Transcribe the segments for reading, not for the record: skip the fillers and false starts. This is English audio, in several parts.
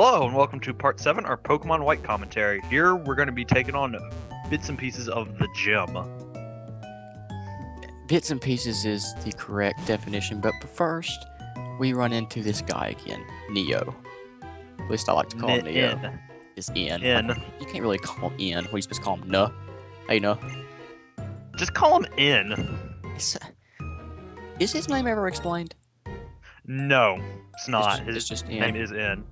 Hello and welcome to part 7, our Pokemon White commentary. Here we're going to be taking on bits and pieces of the gym. Bits and pieces is the correct definition, but first, we run into this guy again, Neo. At least I like to call him Neo. It's N. You can't really call him N. What are you supposed to call him? Nuh? Hey, Nuh. Just call him N. Is his name ever explained? No, it's not. It's just N. His name is N.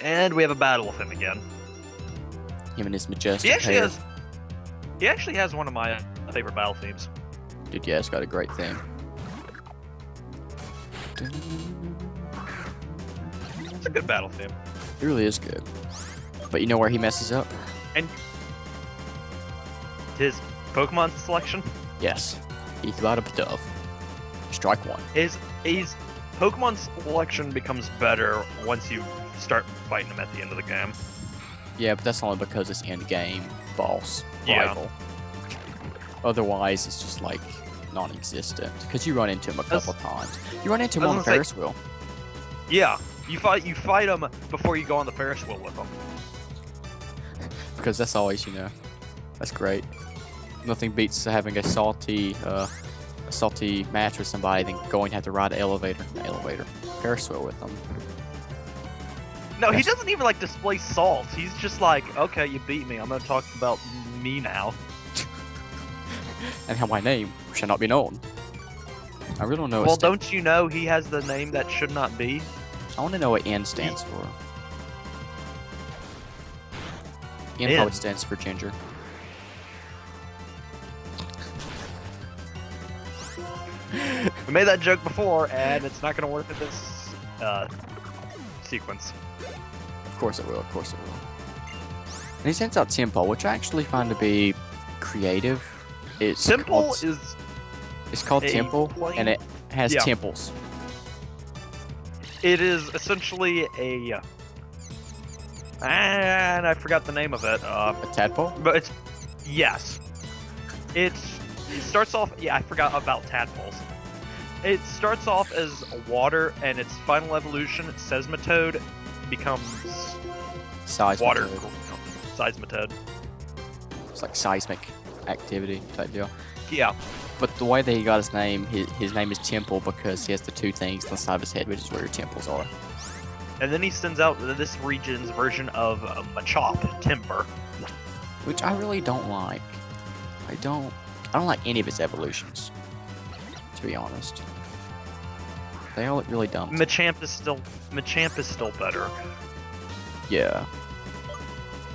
And we have a battle with him again. Him and his majestic hair. He actually has one of my favorite battle themes. Dude, yeah, it's got a great theme. It's a good battle theme. It really is good. But you know where he messes up? And his Pokemon selection? Yes. He threw out a dove. Strike one. His Pokemon selection becomes better once you start fighting him at the end of the game. Yeah, but that's only because it's end-game boss rival. Otherwise, it's just like non-existent. Because you run into him a couple times. You run into him on the Ferris wheel. Yeah, you fight him before you go on the Ferris wheel with him. Because that's always, that's great. Nothing beats having a salty match with somebody than going to have to ride an Ferris wheel with them. No, he doesn't even display salt. He's just like, okay, you beat me. I'm gonna talk about me now. And how my name shall not be known. I really don't know. Well, don't you know he has the name that should not be? I want to know what N stands for. N probably stands for ginger. We made that joke before, and it's not gonna work in this sequence. Of course it will. Of course it will. And he sends out Temple, which I actually find to be creative. It's called Temple, and it has temples. It is essentially and I forgot the name of it. A tadpole? But it starts off. Yeah, I forgot about tadpoles. It starts off as water, and its final evolution, Seismitoad, becomes water. Seismitoad. It's like seismic activity type deal. Yeah. But the way that he got his name is Temple because he has the two things on the side of his head, which is where your temples are. And then he sends out this region's version of Machop, Timber. Which I really don't like. I don't like any of its evolutions, to be honest. They all look really dumb. Machamp is still better. Yeah.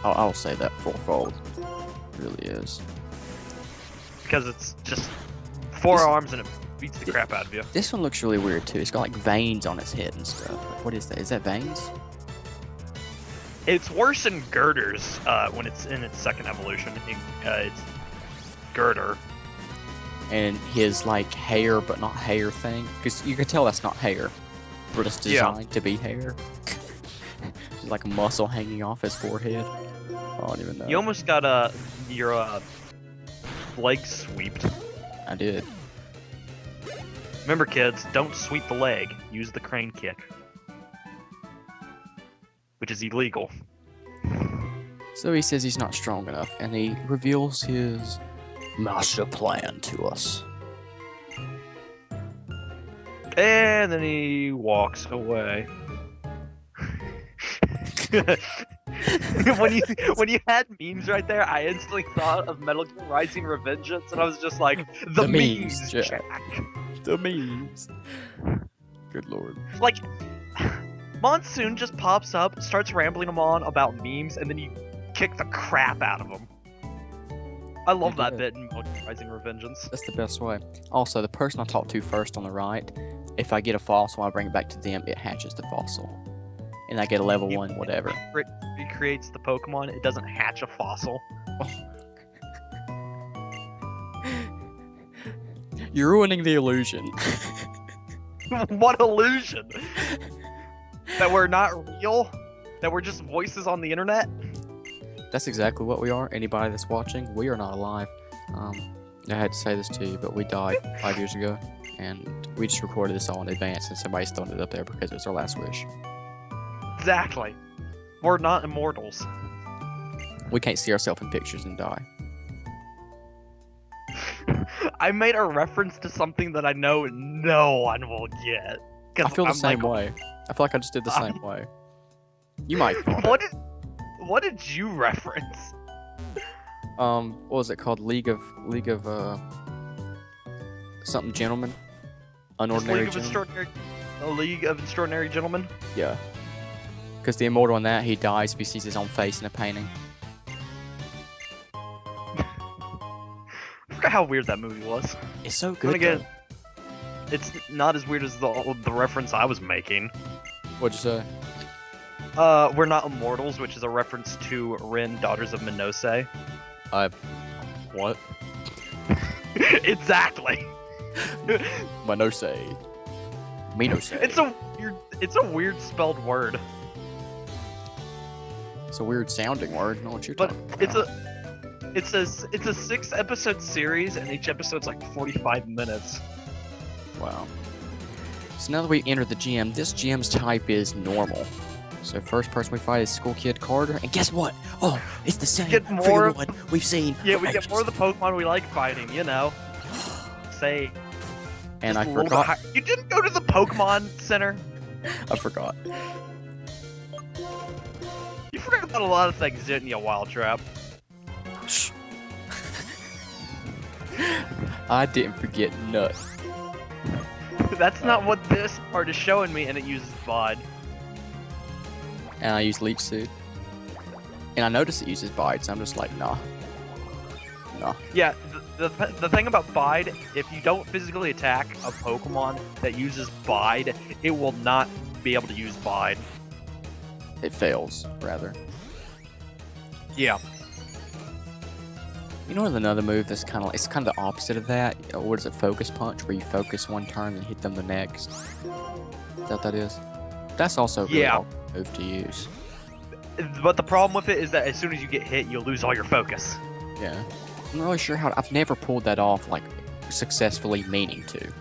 I'll say that fourfold. It really is. Because it's just 4 arms and it beats the crap out of you. This one looks really weird too. It's got like veins on its head and stuff. Like, what is that? Is that veins? It's worse in Girders when it's in its second evolution. It's Girder. And his hair but not hair thing, because you can tell that's not hair, but it's designed to be hair. There's like a muscle hanging off his forehead. I don't even know. You almost got your leg sweeped. I did. Remember, kids, don't sweep the leg. Use the crane kick, which is illegal. So he says he's not strong enough, and he reveals his master plan to us. And then he walks away. when you had memes right there, I instantly thought of Metal Gear Rising: Revengeance, and I was just like, the memes, Jack. The memes. Good lord. Monsoon just pops up, starts rambling him on about memes, and then you kick the crap out of him. I love that bit in Metal Gear Rising: Revengeance. That's the best way. Also, the person I talk to first on the right, if I get a fossil, I bring it back to them, it hatches the fossil. And I get a level 1, whatever. It creates the Pokemon, it doesn't hatch a fossil. You're ruining the illusion. What illusion? That we're not real? That we're just voices on the internet? That's exactly what we are. Anybody that's watching, we are not alive. I had to say this to you, but we died 5 years ago, and we just recorded this all in advance, and somebody's throwing it up there because it was our last wish. Exactly. We're not immortals. We can't see ourselves in pictures and die. I made a reference to something that I know no one will get. I feel the same way. I feel like I just did the same way. You might. What did you reference? What was it called? League of something gentlemen? Unordinary gentlemen? A League of Extraordinary Gentlemen? Yeah. Because the immortal in that, he dies if he sees his own face in a painting. I forgot how weird that movie was. It's so good. Again, it's not as weird as the reference I was making. What'd you say? We're not immortals, which is a reference to Rin, Daughters of Minose. What? Exactly. Minose. Minose. It's a weird spelled word. It's a weird sounding word. I don't know what you're talking about. It's a 6-episode series, and each episode's like 45 minutes. Wow. So now that we enter the gym, this gym's type is normal. So first person we fight is School Kid Carter, and guess what? Oh, it's the same one we've seen. Yeah, we get more of the Pokemon we like fighting, you know. Say. And I forgot. You didn't go to the Pokemon Center? I forgot. You forgot about a lot of things, didn't you, Wildtrap? I didn't forget nothing. That's not what this part is showing me, and it uses VOD. And I use Leech Suit. And I notice it uses Bide, so I'm just like, nah. Nah. Yeah, the thing about Bide, if you don't physically attack a Pokemon that uses Bide, it will not be able to use Bide. It fails, rather. Yeah. You know another move that's kind of like, it's kind of the opposite of that? What is it, Focus Punch, where you focus one turn and hit them the next? Is that what that is? That's also a really awkward move to use. But the problem with it is that as soon as you get hit, you'll lose all your focus. Yeah. I'm not really sure how... I've never pulled that off, like, successfully meaning to.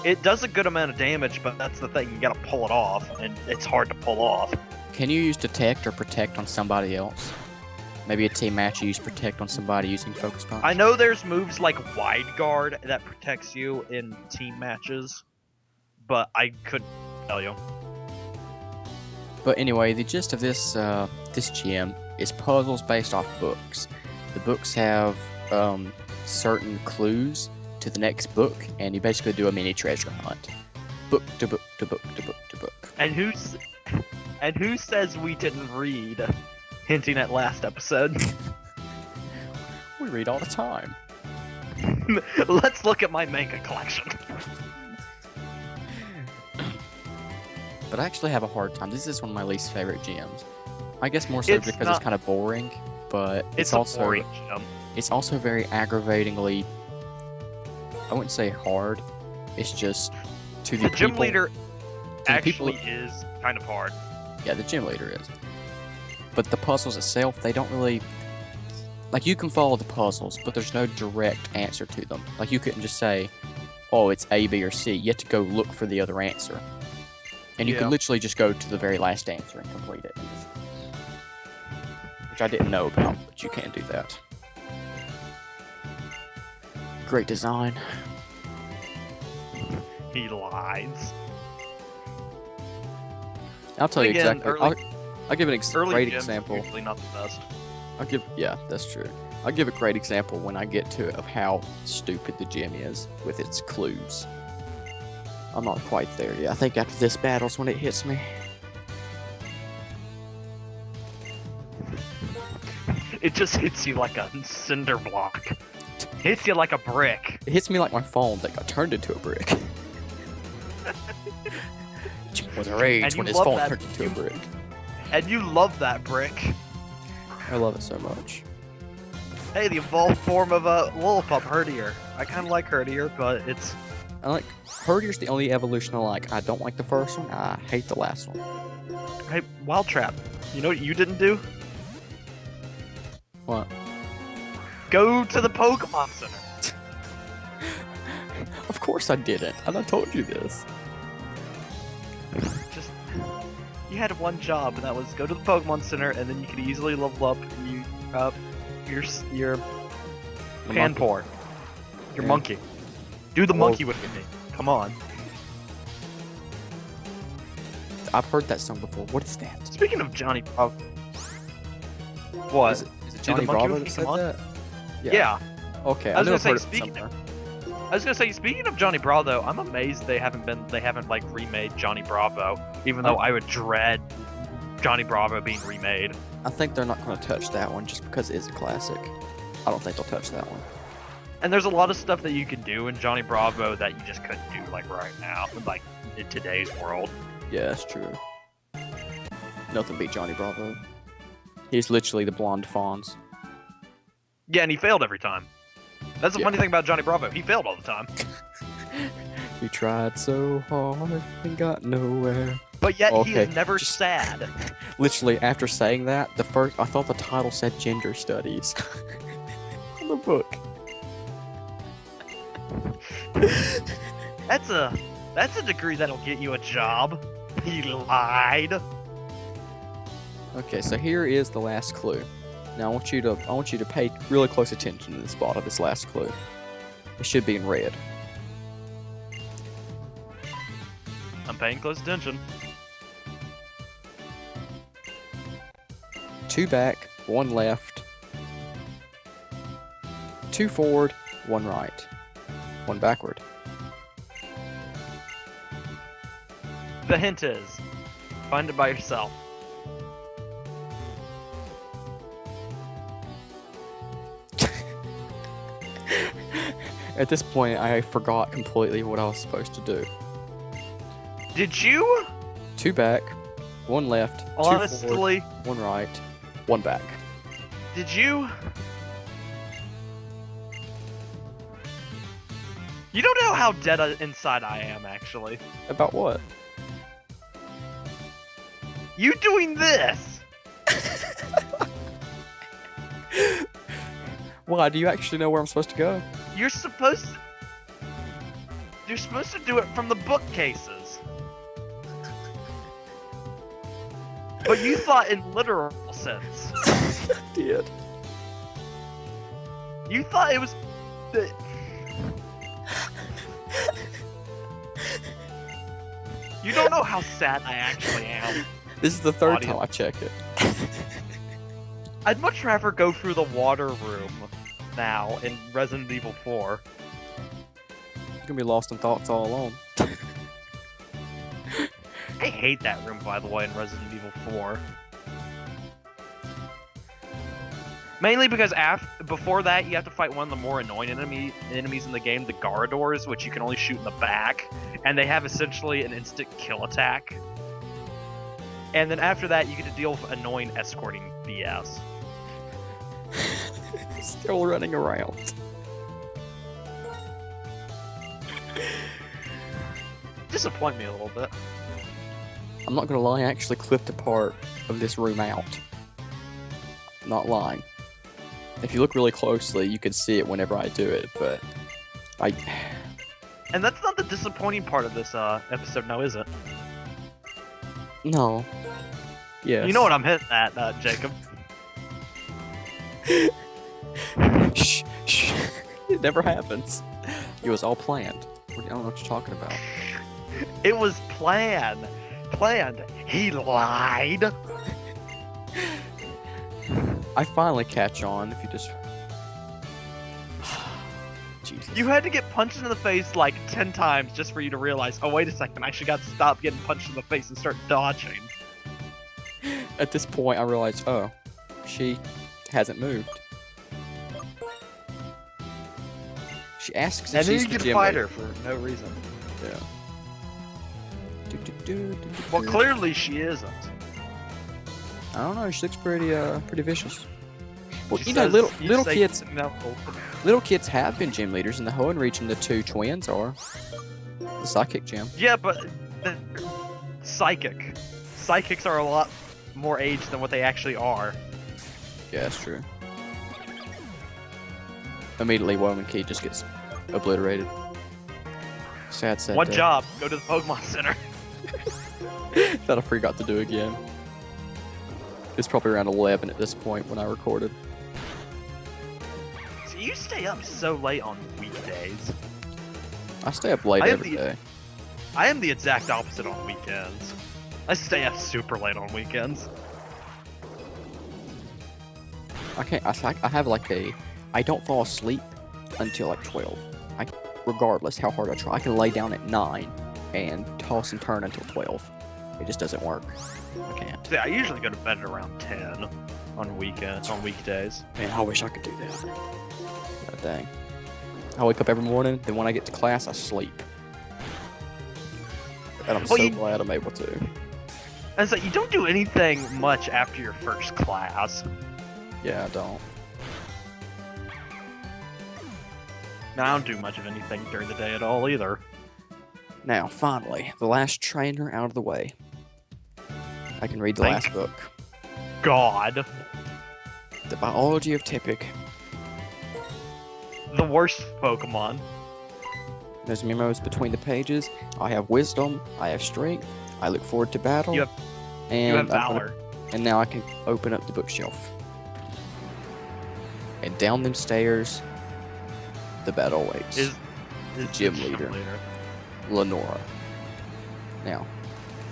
It does a good amount of damage, but that's the thing. You gotta pull it off, and it's hard to pull off. Can you use Detect or Protect on somebody else? Maybe a team match you use Protect on somebody using Focus Punch? I know there's moves like Wide Guard that protects you in team matches, but I couldn't tell you. But anyway, the gist of this this gym is puzzles based off books. The books have certain clues to the next book, and you basically do a mini treasure hunt. Book to book to book to book to book. And who says we didn't read? Hinting at last episode. We read all the time. Let's look at my manga collection. But I actually have a hard time. This is one of my least favorite gyms. I guess more so because it's kind of boring, but it's also boring gym. It's also very aggravatingly, I wouldn't say hard. It's just to the gym leader actually is kind of hard. Yeah, the gym leader is. But the puzzles itself, they don't really... Like, you can follow the puzzles, but there's no direct answer to them. Like, you couldn't just say, oh, it's A, B, or C. You have to go look for the other answer. And you could literally just go to the very last answer and complete it. Which I didn't know about, but you can do that. Great design. He lies. I'll tell you exactly. I'll give an great example. Usually not the best. Yeah, that's true. I'll give a great example when I get to it of how stupid the gym is with its clues. I'm not quite there yet. I think after this battle's when it hits me. It just hits you like a cinder block. Hits you like a brick. It hits me like my phone that got turned into a brick. Was a rage when his phone turned into a brick. And you love that brick. I love it so much. Hey, the evolved form of a Lillipup, Herdier. I kind of like Herdier, but it's... I like... Herdier's the only evolution I like. I don't like the first one. I hate the last one. Hey, Wildtrap. You know what you didn't do? What? Go to the Pokemon Center. Of course I didn't. And I told you this. You had one job, and that was go to the Pokemon Center, and then you could easily level up your Panpour, your monkey. Do the monkey with me. Come on. I've heard that song before. What is that? Speaking of Johnny Bravo, what? Is it Johnny Bravo that said that? Yeah. Okay. I was gonna say, speaking of Johnny Bravo, I'm amazed they haven't like remade Johnny Bravo, even though I would dread Johnny Bravo being remade. I think they're not going to touch that one just because it is a classic. I don't think they'll touch that one. And there's a lot of stuff that you can do in Johnny Bravo that you just couldn't do like right now, like in today's world. Yeah, that's true. Nothing beat Johnny Bravo. He's literally the blonde Fonz. Yeah, and he failed every time. That's the funny thing about Johnny Bravo. He failed all the time. He tried so hard and got nowhere. But yet he is never sad. Literally, after saying that, I thought the title said gender studies in the book. That's a degree that'll get you a job. He lied. Okay, so here is the last clue. Now I want you to pay really close attention to the spot of this last clue. It should be in red. I'm paying close attention. 2 back, 1 left, 2 forward, 1 right, 1 backward. The hint is, find it by yourself. At this point, I forgot completely what I was supposed to do. Did you? 2 back, 1 left, 2 forward, 1 right, 1 back. Did you? You don't know how dead inside I am, actually. About what? You doing this? Why? Do you actually know where I'm supposed to go? You're supposed to do it from the bookcases. But you thought in literal sense. I did. You thought it was... You don't know how sad I actually am. This is the 3rd time I check it. I'd much rather go through the water room now in Resident Evil 4. You're gonna be lost in thoughts all alone. I hate that room, by the way, in Resident Evil 4. Mainly because before that, you have to fight one of the more annoying enemies in the game, the Garradors, which you can only shoot in the back, and they have essentially an instant kill attack. And then after that, you get to deal with annoying escorting BS. Still running around. Disappoint me a little bit. I'm not gonna lie, I actually clipped a part of this room out. Not lying. If you look really closely, you can see it whenever I do it, but And that's not the disappointing part of this episode now, is it? No. Yes. You know what I'm hitting at, Jacob. Shh, shh. It never happens. It was all planned. I don't know what you're talking about. It was planned. Planned. He lied. I finally catch on if you just... Jesus. You had to get punched in the face like 10 times just for you to realize, oh wait a second, I actually got to stop getting punched in the face and start dodging. At this point, I realized, oh, she hasn't moved. She asks if she's the gym leader. And then you can fight her for no reason. Yeah. Well, clearly she isn't. I don't know. She looks pretty vicious. Well, you know, little kids have been gym leaders in the Hoenn region. The 2 twins are the psychic gym. Yeah, but psychics are a lot more aged than what they actually are. Yeah, that's true. Immediately, Woman Key just gets obliterated. Sad. One job: go to the Pokemon Center. that I forgot to do again. It's probably around 11 at this point when I recorded. So you stay up so late on weekdays. I stay up late every day. I am the exact opposite on weekends. I stay up super late on weekends. I have like I don't fall asleep until like 12. Regardless how hard I try. I can lay down at 9 and toss and turn until 12. It just doesn't work. I can't. Yeah, I usually go to bed at around 10 on weekdays. Man, I wish I could do that. God dang. I wake up every morning, then when I get to class, I sleep. And I'm so glad I'm able to. And so you don't do anything much after your first class. Yeah, I don't. No, I don't do much of anything during the day at all either. Now, finally, the last trainer out of the way. I can read the last book. God. The Biology of Typic. The worst Pokemon. There's memos between the pages. I have wisdom. I have strength. I look forward to battle. You have valor. And now I can open up the bookshelf. And down them stairs, the battle awaits. Is the gym leader, Lenora. Now,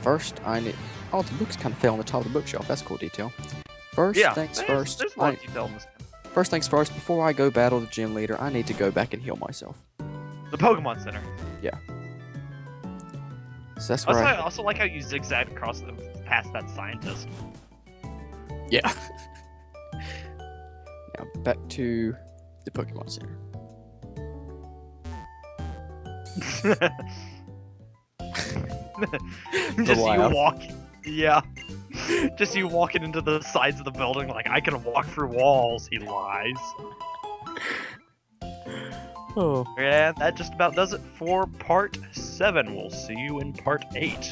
first I need... Oh, the books kind of fell on the top of the bookshelf. That's a cool detail. First things first. There's a lot of detail in this. First things first, before I go battle the gym leader, I need to go back and heal myself. The Pokemon Center. Yeah. So that's where I also like how you zigzag across them past that scientist. Yeah. Now, back to the Pokemon Center. Just you walking. Yeah. Just you walking into the sides of the building like, I can walk through walls, he lies. Oh. And that just about does it for part 7. We'll see you in part 8.